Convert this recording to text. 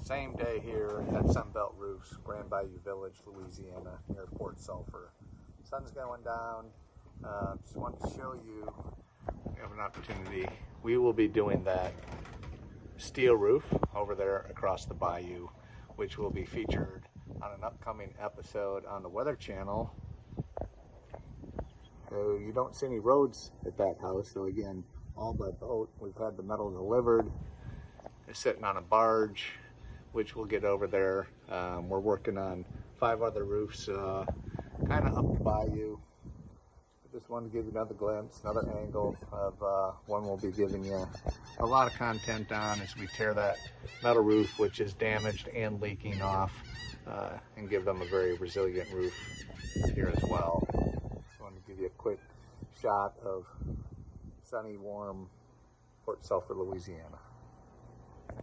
Same day here at Sunbelt Roofs, Grand Bayou Village, Louisiana, near Fort Sulphur. Sun's going down. Just wanted to show you, we have an opportunity. We will be doing that steel roof over there across the bayou, which will be featured on an upcoming episode on the Weather Channel. So you don't see any roads at that house, so again, all by boat. We've had the metal delivered. It's sitting on a barge, which we'll get over there. We're working on 5 other roofs, kind of up the bayou. I just wanted to give you another glimpse, another angle of one we'll be giving you a lot of content on as we tear that metal roof, which is damaged and leaking off, and give them a very resilient roof here as well. Just wanted to give you a quick shot of sunny, warm Fort Sulphur, Louisiana.